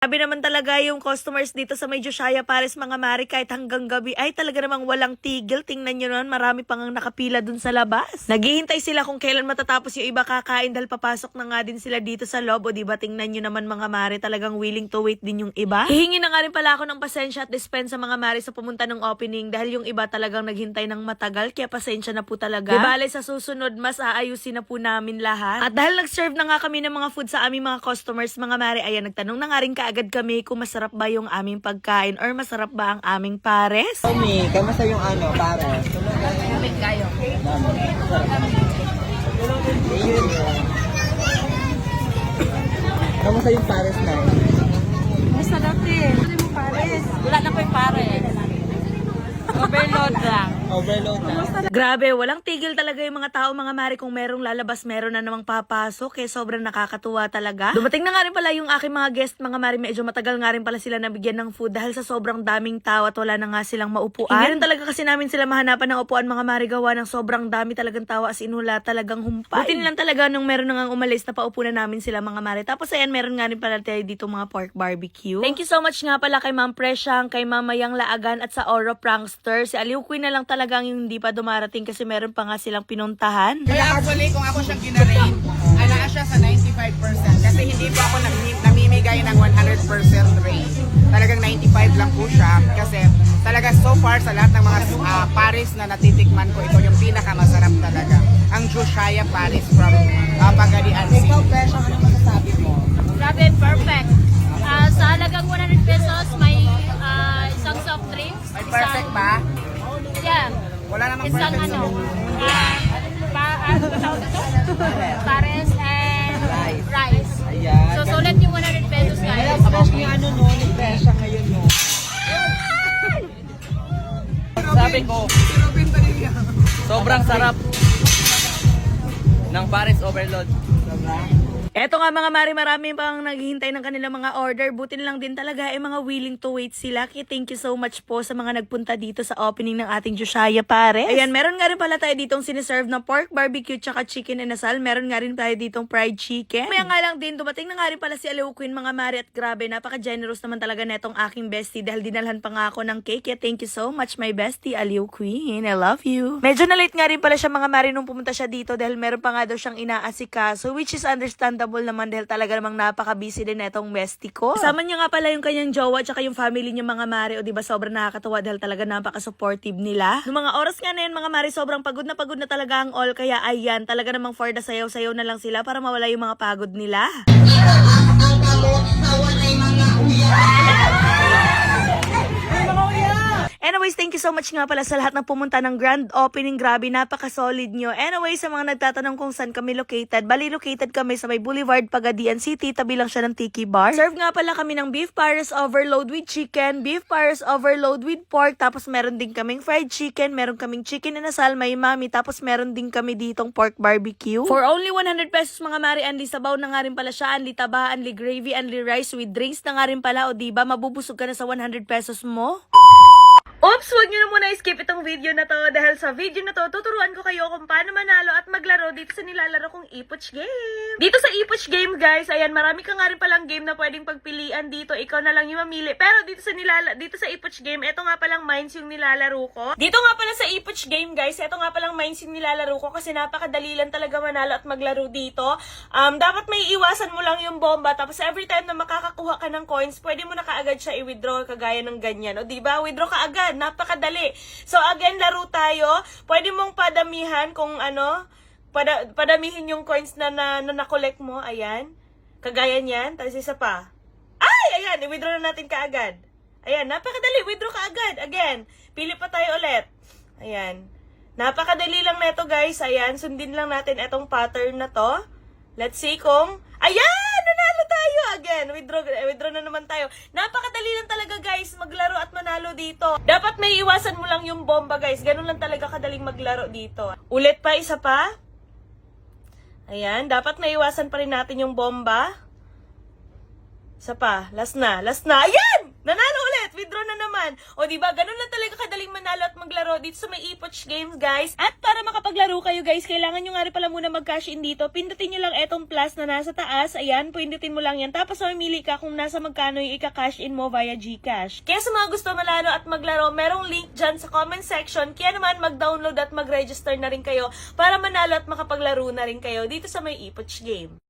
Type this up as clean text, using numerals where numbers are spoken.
Sabi naman talaga yung customers dito sa may Josiah Pares mga mari, kahit hanggang gabi ay talaga namang walang tigil. Tingnan nyo naman, marami pang nakapila dun sa labas. Naghihintay sila kung kailan matatapos yung iba kakain dahil papasok na nga din sila dito sa loob. O diba, tingnan nyo naman mga mari, talagang willing to wait din yung iba. Hihingi na nga rin pala ako ng pasensya at dispensa mga mari sa pumunta ng opening dahil yung iba talagang naghintay ng matagal, kaya pasensya na po talaga. Di bale, sa susunod mas aayusin na po namin lahat. At dahil nag-serve na nga kami ng mga food sa aming mga customers mga mari, ayan, nagtanong na nga rin agad kami kung masarap ba yung aming pagkain or masarap ba ang aming pares. Mami, kamusta yung pares? Lamig kayo. Ayun. Kamusta yung pares na? Masarap din. Ano yung pares? Wala na po yung pares. Overload lang. Overload na. Grabe, walang tigil talaga yung mga tao mga mari, kung merong lalabas, meron na namang papasok, kaya sobrang nakakatuwa talaga. Dumating na nga rin pala yung aking mga guest mga mari, medyo matagal nga rin pala sila nabigyan ng food dahil sa sobrang daming tao at wala na nga silang maupuan. Hindi rin talaga kasi namin sila mahanapan ng upuan mga mari, gawa ng sobrang dami talagang tao, as in wala talagang humpay. Buti nilang talaga nung meron na nga umalis na paupo na namin sila mga mari. Tapos ayan, meron nga rin pala tayo dito mga pork barbecue. Thank you so much nga pala kay Ma'am Presyang, kay Ma'am Mayang Laagan at sa Oro Prankster. Si Aliw Queen na lang talagang yung hindi pa dumarating kasi meron pa nga silang pinuntahan. Kaya actually, kung ako siyang ginarate, ala siya sa 95% kasi hindi po ako namimigay ng 100% rate. Talagang 95 lang po siya kasi talaga so far sa lahat ng mga Paris na natitikman ko, ito yung pinakamasarap talaga. Ang Josiah Paris from Pagadian City. Ikaw, Presyang, ano masasabi mo? Grabe, perfect. Sa halagang 100 pesos, may isang soft drinks. May perfect ba? Yeah. Wala namang Isang perfect ano, sa pares and rice. Ayan. So, sulit yung 100 pesos Kaya guys. fresh yung ni Presyang ngayon, no? Sabi ko, sobrang sarap ng Paris Overload. Eto nga mga mari, marami pang naghihintay ng kanilang mga order. Buti na lang din talaga mga willing to wait sila. Kaya thank you so much po sa mga nagpunta dito sa opening ng ating Josiah Pares. Ayan, meron nga rin pala tayo ditong siniserve na pork barbecue tsaka chicken inasal. Meron nga rin tayo ditong fried chicken. Maya nga lang din, dumating na nga rin pala si Aliw Queen mga mari, at grabe, napaka-generous naman talaga netong aking bestie dahil dinalhan pa nga ako ng cake. Kaya thank you so much my bestie Aliw Queen. I love you. Medyo na late nga rin pala siya mga mari nung pumunta siya dito dahil meron pa nga daw siyang inaasikaso, which is understandable naman dahil talaga namang napaka-busy din netong bestie ko. Kasama niya nga pala yung kanyang jowa tsaka yung family niya mga mari, o diba sobrang nakakatawa dahil talaga napaka-supportive nila. Noong mga oras nga na yun mga mari, sobrang pagod na talaga ang all, kaya ayan, talaga namang for the sayaw-sayaw na lang sila para mawala yung mga pagod nila. Anyways, thank you so much nga pala sa lahat na pumunta ng grand opening. Grabe, napaka-solid nyo. Anyways, sa mga nagtatanong kung saan kami located, bali located kami sa may Boulevard, Pagadian City. Tabi lang siya ng Tiki Bar. Serve nga pala kami ng beef pares overload with chicken, beef pares overload with pork, tapos meron din kaming fried chicken, meron kaming chicken inasal, may mami, tapos meron din kami ditong pork barbecue. For only 100 pesos mga mari, anli sabaw na nga rin pala siya, anli taba, anli gravy, anli rice with drinks na nga rin pala. O diba, mabubusog ka na sa 100 pesos mo? Oops, wag nyo na muna skip itong video na to dahil sa video na to, tuturuan ko kayo kung paano manalo at maglaro dito sa nilalaro kong Epoch Game. Dito sa Epoch Game guys, ayan, marami ka nga rin palang game na pwedeng pagpilian dito. Ikaw na lang yung mamili. Pero dito sa Epoch Game, ito nga palang mines yung nilalaro ko. Dito nga pala sa Epoch Game guys, ito nga palang mines yung nilalaro ko kasi napakadali lang talaga manalo at maglaro dito. Dapat may iwasan mo lang yung bomba, tapos every time na makakakuha ka ng coins, pwede mo na kaagad siya i-withdraw kagaya ng ganyan. O diba? Withdraw ka agad. Napakadali. So again, laro tayo. Pwede mong padamihan kung ano, padamihin yung coins na na-collect mo. Ayan. Kagaya niyan. Tapos isa pa. Ay! Ayan. I-withdraw na natin kaagad. Ayan. Napakadali. Withdraw ka agad. Again. Pili pa tayo ulit. Ayan. Napakadali lang neto guys. Ayan. Sundin lang natin itong pattern na to. Let's see kung... Ayan! Nanalo tayo! Again, withdraw na naman tayo. Napakadali lang talaga guys, maglaro at manalo dito. Dapat may iwasan mo lang yung bomba guys. Ganun lang talaga kadaling maglaro dito. Ulit pa, isa pa. Ayan, dapat may iwasan pa rin natin yung bomba. Isa pa, last na. Ayan! Nanalo ulit! Withdraw na naman. O diba, ganun lang talaga kadaling manalo at maglaro dito sa may ePoch Games, guys. At para makapaglaro kayo, guys, kailangan nyo nga rin pala muna mag-cash in dito. Pindutin nyo lang etong plus na nasa taas. Ayan, pindutin mo lang yan. Tapos mamimili ka kung nasa magkano yung ika-cash in mo via GCash. Kaya sa mga gusto malalo at maglaro, merong link dyan sa comment section. Kaya naman mag-download at mag-register na rin kayo para manalo at makapaglaro na rin kayo dito sa may ePoch Game.